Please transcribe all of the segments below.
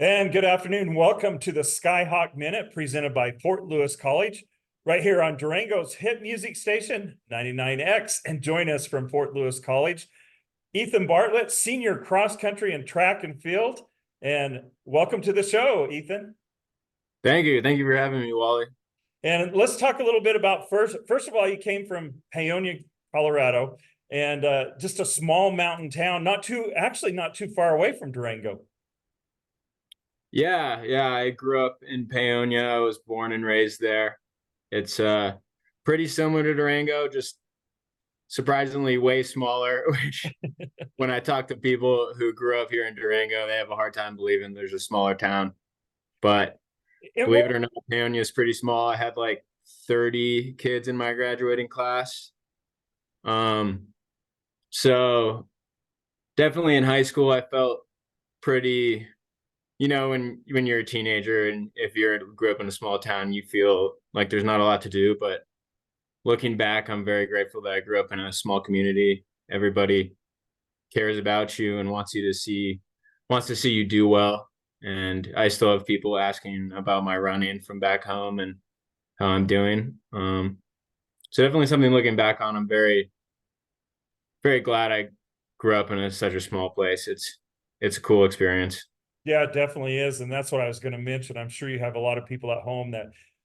And good afternoon. Welcome to the Skyhawk Minute presented by Fort Lewis College, right here on Durango's hit music station, 99X. And join us from Fort Lewis College, Ethan Bartlett, senior cross country and track and field. And welcome to the show, Ethan. Thank you. Thank you for having me, Wally. And let's talk a little bit about first of all, you came from Paonia, Colorado, and just a small mountain town, not too far away from Durango. Yeah, I grew up in Paonia. I was born and raised there. It's pretty similar to Durango, just surprisingly way smaller, which when I talk to people who grew up here in Durango, they have a hard time believing there's a smaller town. But It believe it won't or not, Paonia is pretty small. I had like 30 kids in my graduating class. Um, so definitely in high school, I felt pretty, when you're a teenager and if you grew up in a small town, you feel like there's not a lot to do. But looking back, I'm very grateful that I grew up in a small community. Everybody cares about you and wants to see you do well. And I still have people asking about my running from back home and how I'm doing. So definitely something looking back on. I'm very, very glad I grew up in such a small place. It's a cool experience. Yeah, it definitely is. And that's what I was going to mention. I'm sure you have a lot of people at home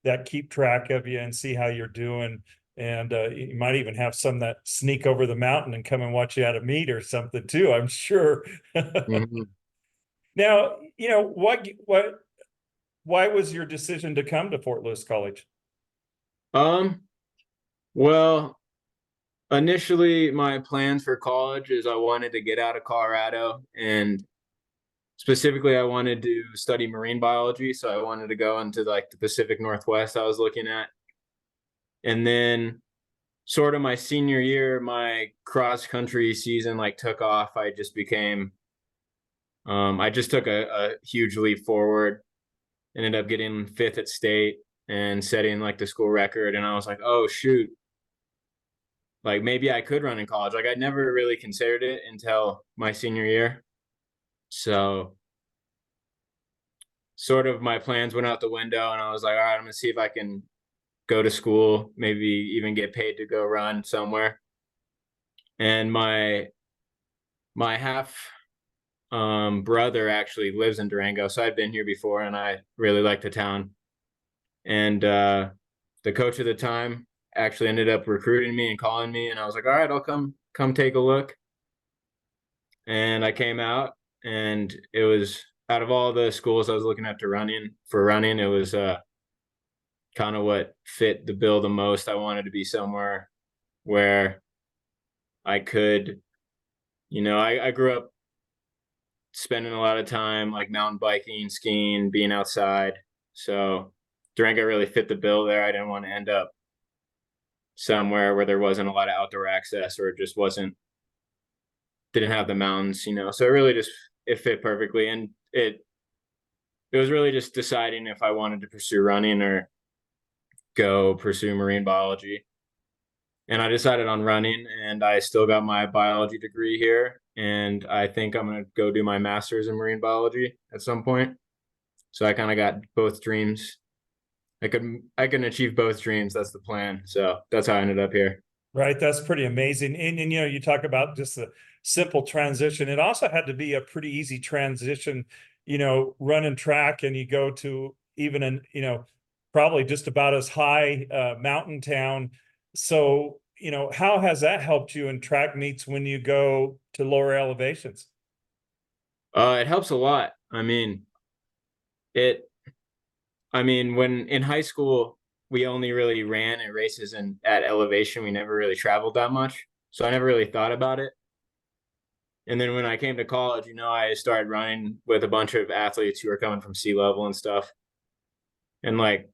that keep track of you and see how you're doing. And you might even have some that sneak over the mountain and come and watch you at a meet or something too, I'm sure. Mhm. Now, why was your decision to come to Fort Lewis College? Um, well, initially my plans for college is I wanted to get out of Colorado, and specifically I wanted to study marine biology. So I wanted to go into like the Pacific Northwest I was looking at. And then sort of my senior year, my cross country season like took off. I just took a huge leap forward, ended up getting fifth at state and setting like the school record. And I was like, oh shoot, like maybe I could run in college. Like I never really considered it until my senior year. So sort of my plans went out the window and I was like, all right, I'm gonna see if I can go to school, maybe even get paid to go run somewhere. And my half brother actually lives in Durango, so I'd been here before and I really liked the town. And the coach at the time actually ended up recruiting me and calling me, and I was like, all right, I'll come take a look. And I came out, and it was out of all the schools I was looking at to running, it was kind of what fit the bill the most. I wanted to be somewhere where I could, I grew up spending a lot of time like mountain biking, skiing, being outside. So Durango really fit the bill there. I didn't want to end up somewhere where there wasn't a lot of outdoor access or it just didn't have the mountains. So it really just it fit perfectly. And it was really just deciding if I wanted to pursue running or go pursue marine biology. And I decided on running, and I still got my biology degree here. And I think I'm going to go do my master's in marine biology at some point. So I kind of got both dreams. I can achieve both dreams. That's the plan. So that's how I ended up here. Right, that's pretty amazing. And you talk about just a simple transition. It also had to be a pretty easy transition, running track and you go to even probably just about as high mountain town. So, how has that helped you in track meets when you go to lower elevations? It helps a lot. It. When in high school we only really ran at races and at elevation. We never really traveled that much, so I never really thought about it. And then when I came to college, I started running with a bunch of athletes who were coming from sea level and stuff. And like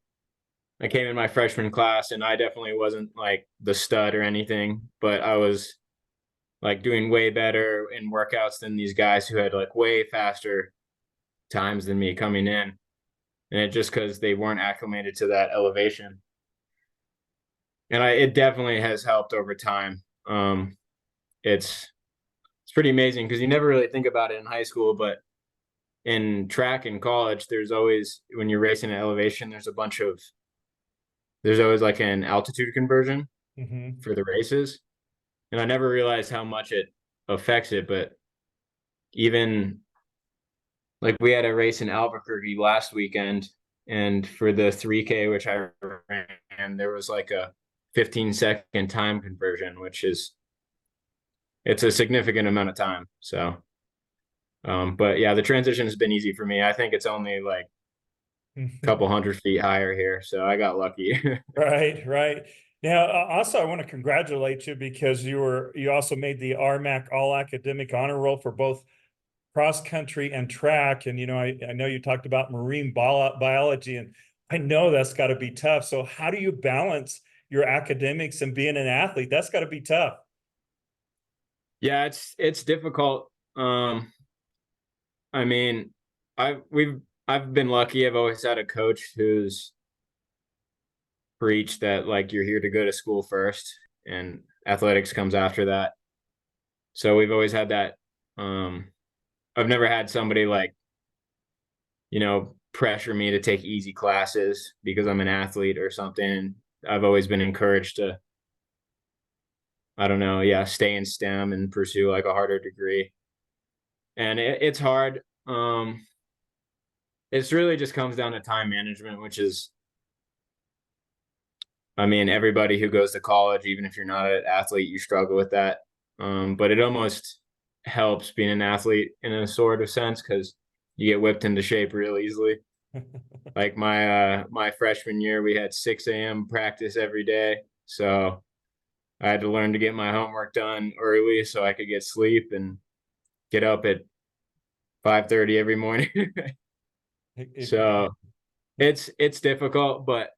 I came in my freshman class and I definitely wasn't like the stud or anything, but I was like doing way better in workouts than these guys who had like way faster times than me coming in. And it just because they weren't acclimated to that elevation. And it definitely has helped over time. It's pretty amazing because you never really think about it in high school, but in track in college, there's always, when you're racing at elevation, there's always like an altitude conversion Hmm. for the races. And I never realized how much it affects it. But even like we had a race in Albuquerque last weekend, and for the 3K, which I ran, there was like a 15-second time conversion, which is, it's a significant amount of time. So, but yeah, the transition has been easy for me. I think it's only like a couple 100 feet higher here. So I got lucky. Right, right. Now, also, I want to congratulate you because you also made the RMAC All Academic Honor Roll for both cross country and track. And I know you talked about marine biology, and I know that's got to be tough. So, how do you balance your academics and being an athlete? That's got to be tough. Yeah, it's difficult. I mean, I've been lucky. I've always had a coach who's preached that like you're here to go to school first and athletics comes after that. So we've always had that. Um, I've never had somebody like, pressure me to take easy classes because I'm an athlete or something. I've always been encouraged to, I don't know, yeah, stay in STEM and pursue like a harder degree. And it's hard. It's really just comes down to time management, which is, I mean, everybody who goes to college, even if you're not an athlete, you struggle with that. But it almost helps being an athlete in a sort of sense because you get whipped into shape real easily. Like my freshman year, we had 6 a.m. practice every day, so I had to learn to get my homework done early so I could get sleep and get up at 5:30 every morning. So it's difficult, but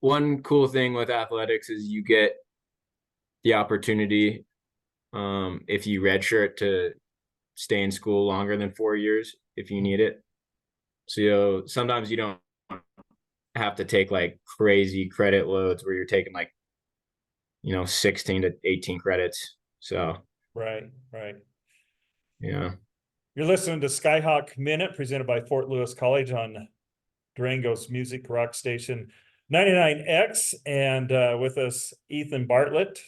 one cool thing with athletics is you get the opportunity, if you redshirt, to stay in school longer than 4 years if you need it. So sometimes you don't have to take like crazy credit loads where you're taking like 16 to 18 credits. So Right, right. yeah. You're listening to Skyhawk Minute presented by Fort Lewis College on Durango's Music Rock Station 99X. And with us, Ethan Bartlett,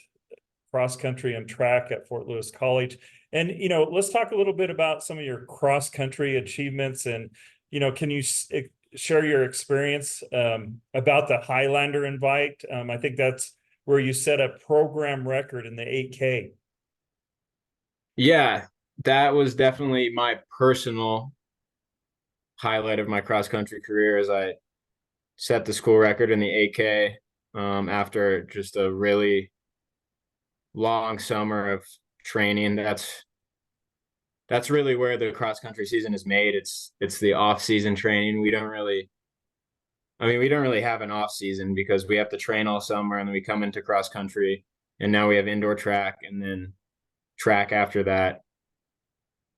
cross country and track at Fort Lewis College. And, let's talk a little bit about some of your cross country achievements. And, can you share your experience about the Highlander invite? I think that's where you set a program record in the 8K. Yeah, that was definitely my personal highlight of my cross country career as I set the school record in the 8K, after just a really long summer of training. That's really where the cross country season is made. It's the off season training. We don't really have an off season because we have to train all summer and then we come into cross country and now we have indoor track and then track after that.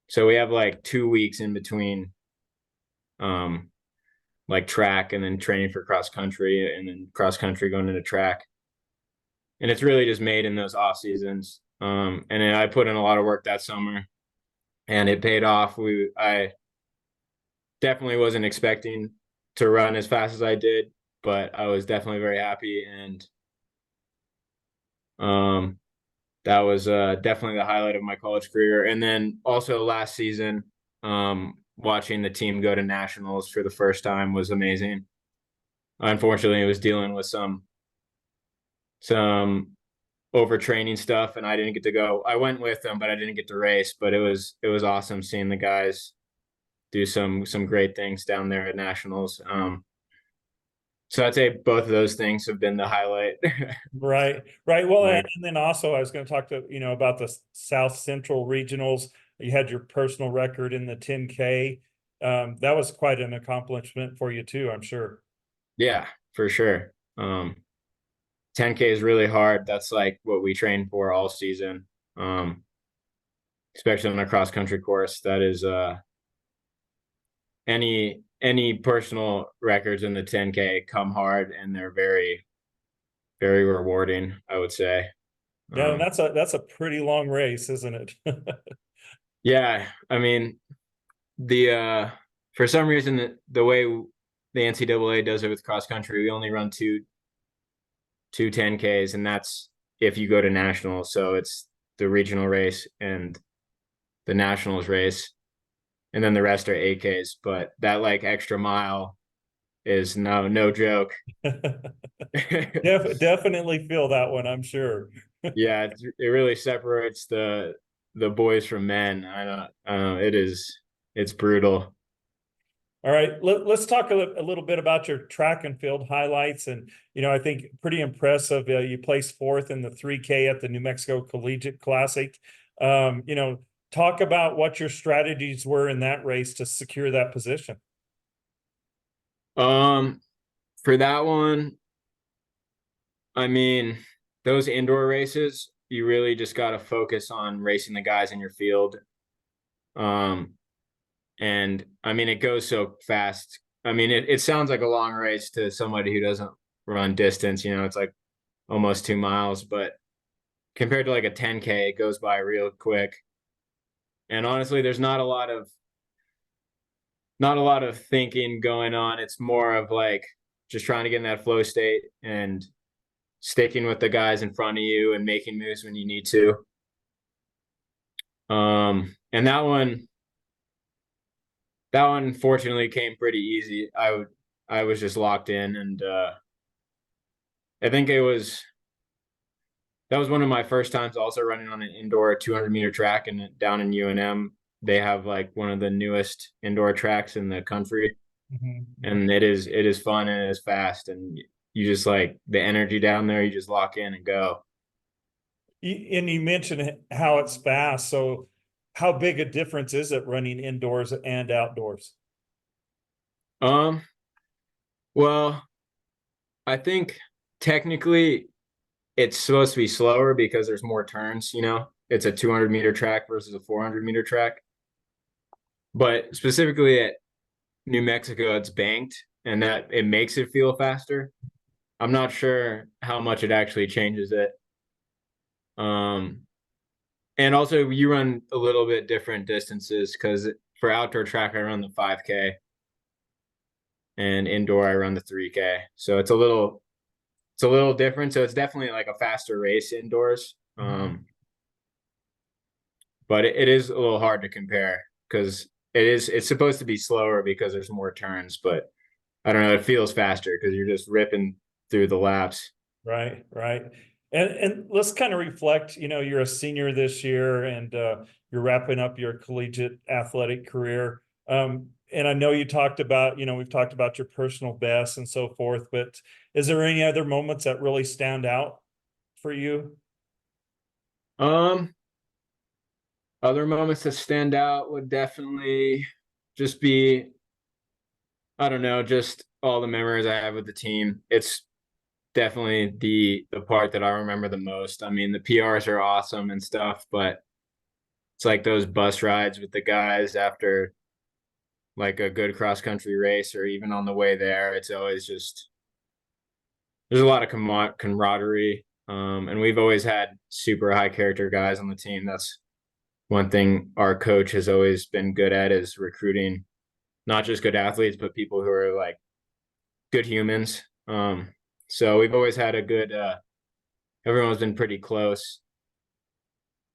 So we have like 2 weeks in between, um, like track and then training for cross country and then cross country going into track. And it's really just made in those off seasons. And then I put in a lot of work that summer and it paid off. I definitely wasn't expecting to run as fast as I did, but I was definitely very happy. And that was definitely the highlight of my college career. And then also last season, watching the team go to nationals for the first time was amazing. Unfortunately, it was dealing with some overtraining stuff, and I didn't get to go. I went with them, but I didn't get to race. But it was awesome seeing the guys do some great things down there at nationals. So I'd say both of those things have been the highlight. Right, right. Well, and Like, then also I was going to talk to, about the South Central regionals. You had your personal record in the 10K. That was quite an accomplishment for you too, I'm sure. yeah, for sure. 10K is really hard. That's like what we train for all season. Especially on a cross country course. That is any personal records in the 10K come hard and they're very, very rewarding, I would say. Yeah, and Um, that's a pretty long race, isn't it? yeah, I mean, the for some reason the way the NCAA does it with cross country, we only run two 10Ks, and that's if you go to nationals. So it's the regional race and the nationals race, and then the rest are 8Ks. But that like extra mile is no joke. Definitely feel that one, I'm sure. Yeah, it really separates the boys from men. I don't know. It's brutal. All right, let's talk a little bit about your track and field highlights. And, I think pretty impressive. You placed fourth in the 3K at the New Mexico Collegiate Classic. Talk about what your strategies were in that race to secure that position. For that one, I mean, those indoor races, you really just got to focus on racing the guys in your field. And I mean, it goes so fast. I mean, it sounds like a long race to somebody who doesn't run distance, it's like almost 2 miles, but compared to like a 10K, it goes by real quick. And honestly, there's not a lot of thinking going on. It's more of like just trying to get in that flow state and sticking with the guys in front of you and making moves when you need to. And that one fortunately came pretty easy. I was just locked in, and I think that was one of my first times also running on an indoor 200-meter track, and down in UNM they have like one of the newest indoor tracks in the country. Mhm. And it is fun and it is fast, and you just like the energy down there, you just lock in and go. And you mentioned how it's fast. So how big a difference is it running indoors and outdoors? Um, well, I think technically it's supposed to be slower because there's more turns. It's a 200-meter track versus a 400-meter track. But specifically at New Mexico, it's banked, and that it makes it feel faster. I'm not sure how much it actually changes it. Um, and also you run a little bit different distances because for outdoor track, I run the 5K, and indoor I run the 3K. So it's a little different. So it's definitely like a faster race indoors. But it is a little hard to compare because it's supposed to be slower because there's more turns, but I don't know, it feels faster because you're just ripping through the laps. Right, right. And let's kind of reflect, you're a senior this year, and you're wrapping up your collegiate athletic career. And I know you talked about, we've talked about your personal best and so forth, but is there any other moments that really stand out for you? Um, Other moments that stand out would definitely just be, I don't know, just all the memories I have with the team. It's definitely the part that I remember the most. I mean, the PRs are awesome and stuff, but it's like those bus rides with the guys after like a good cross country race or even on the way there. It's always just there's a lot of camaraderie. And we've always had super high character guys on the team. That's one thing our coach has always been good at is recruiting not just good athletes, but people who are like good humans. So we've always had a good everyone's been pretty close.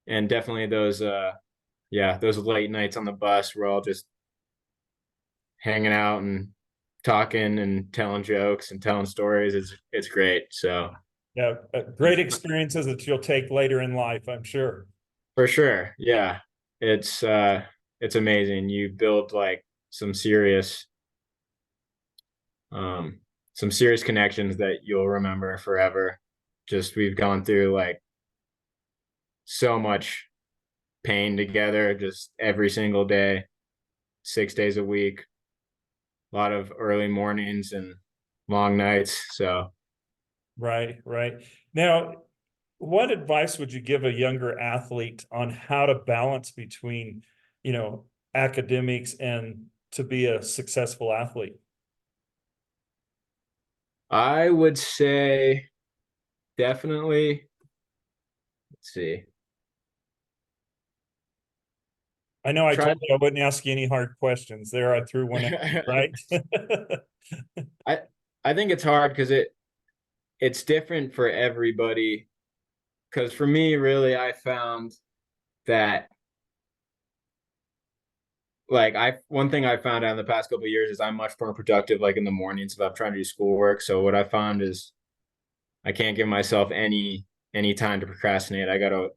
And definitely those late nights on the bus, we're all just hanging out and talking and telling jokes and telling stories. It's great. So Yeah, great experiences that you'll take later in life, I'm sure. for sure, yeah, it's amazing. You build like um some serious connections that you'll remember forever. Just we've gone through like so much pain together, just every single day, 6 days a week, a lot of early mornings and long nights. So Right, right. Now, what advice would you give a younger athlete on how to balance between, academics and to be a successful athlete? I would say definitely, let's see. I know I try. told you I wouldn't ask you any hard questions. There, I threw one at you, right? I I think it's hard because it's different for everybody. Because for me, really, I found that like I one thing I found out in the past couple of years is I'm much more productive like in the mornings if I'm trying to do schoolwork. So what I found is I can't give myself any time to procrastinate. I gotta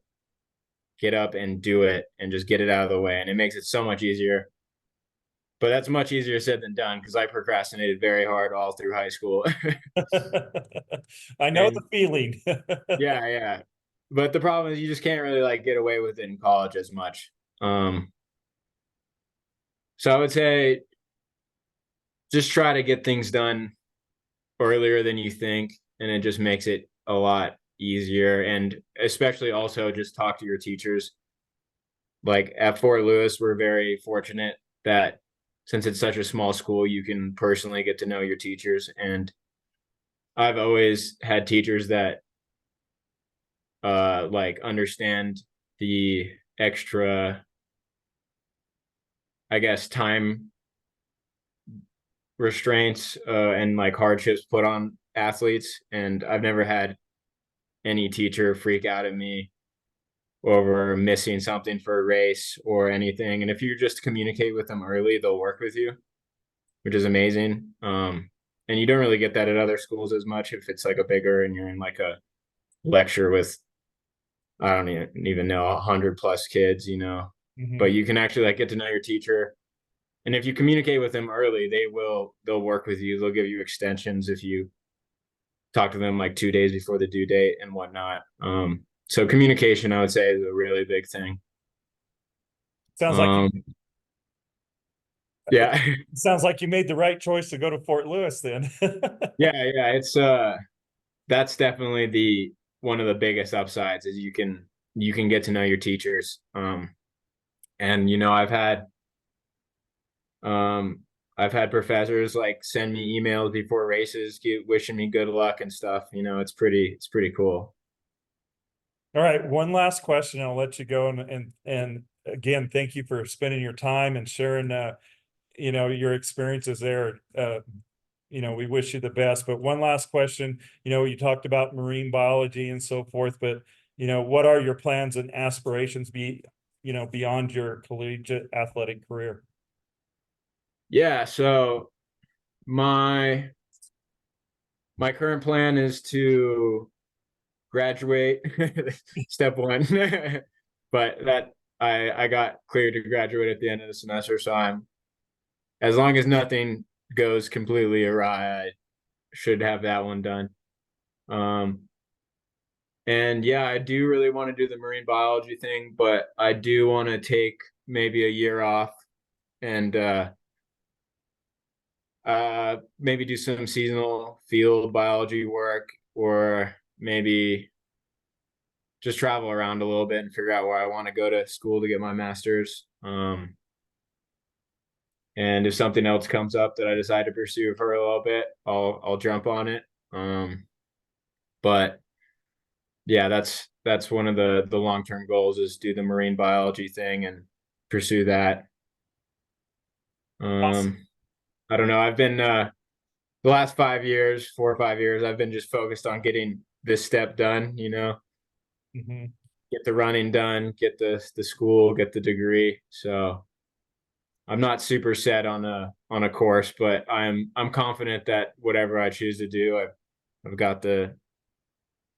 get up and do it and just get it out of the way. And it makes it so much easier. But that's much easier said than done because I procrastinated very hard all through high school. I know the And feeling. yeah, yeah. But the problem is you just can't really like get away with it in college as much. Um, so I would say just try to get things done earlier than you think, and it just makes it a lot easier. And especially also just talk to your teachers. Like at Fort Lewis, we're very fortunate that since it's such a small school, you can personally get to know your teachers. And I've always had teachers that like understand the extra, I guess, time restraints and like hardships put on athletes. And I've never had any teacher freak out at me over missing something for a race or anything. And if you just communicate with them early, they'll work with you, which is amazing. And you don't really get that at other schools as much if it's like a bigger and you're in like a lecture with I don't even know 100+ kids, you know. But Mhm. you can actually like get to know your teacher, and if you communicate with them early, they'll work with you. They'll give you extensions if you talk to them like 2 days before the due date and whatnot. So communication, I would say, is a really big thing. Sounds like Um, yeah, sounds like you made the right choice to go to Fort Lewis then. yeah. It's that's definitely the one of the biggest upsides is you can get to know your teachers. And you know, um I've had professors like send me emails before races, wishing me good luck and stuff. You know, it's pretty cool. All right, one last question. I'll let you go. And again, thank you for spending your time and sharing your experiences there. We wish you the best. But one last question. You talked about marine biology and so forth, but what are your plans and aspirations beyond your collegiate athletic career? Yeah, so my my current plan is to graduate step one. But that I got cleared to graduate at the end of the semester, so I'm as long as nothing goes completely awry, I should have that one done. Um, and yeah, I do really want to do the marine biology thing, but I do want to take maybe a year off and maybe do some seasonal field biology work or maybe just travel around a little bit and figure out where I want to go to school to get my master's. And if something else comes up that I decide to pursue for a little bit, I'll jump on it. But yeah, that's one of the long-term goals is do the marine biology thing and pursue that. Awesome. Um, I don't know. I've been the last 5 years, 4 or 5 years, I've been just focused on getting this step done, you know, Mhm. get the running done, get the school, get the degree. So I'm not super set on a course, but I'm confident that whatever I choose to do, I've got the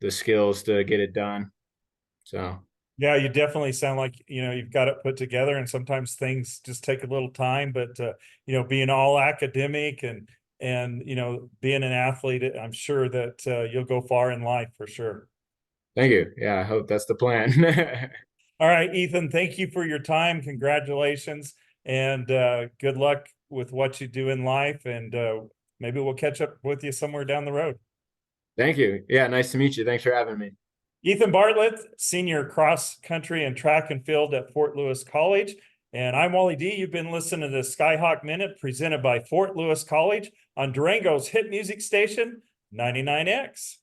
skills to get it done. So Yeah, you definitely sound like, you've got it put together, and sometimes things just take a little time, but being all academic and being an athlete, I'm sure that you'll go far in life for sure. thank you. Yeah, I hope that's the plan. All right, Ethan, thank you for your time. Congratulations, and good luck with what you do in life, and maybe we'll catch up with you somewhere down the road. Thank you. Yeah, nice to meet you. Thanks for having me. Ethan Bartlett, senior cross country and track and field at Fort Lewis College. And I'm Wally D. You've been listening to the Skyhawk Minute presented by Fort Lewis College on Durango's hit music station, 99X.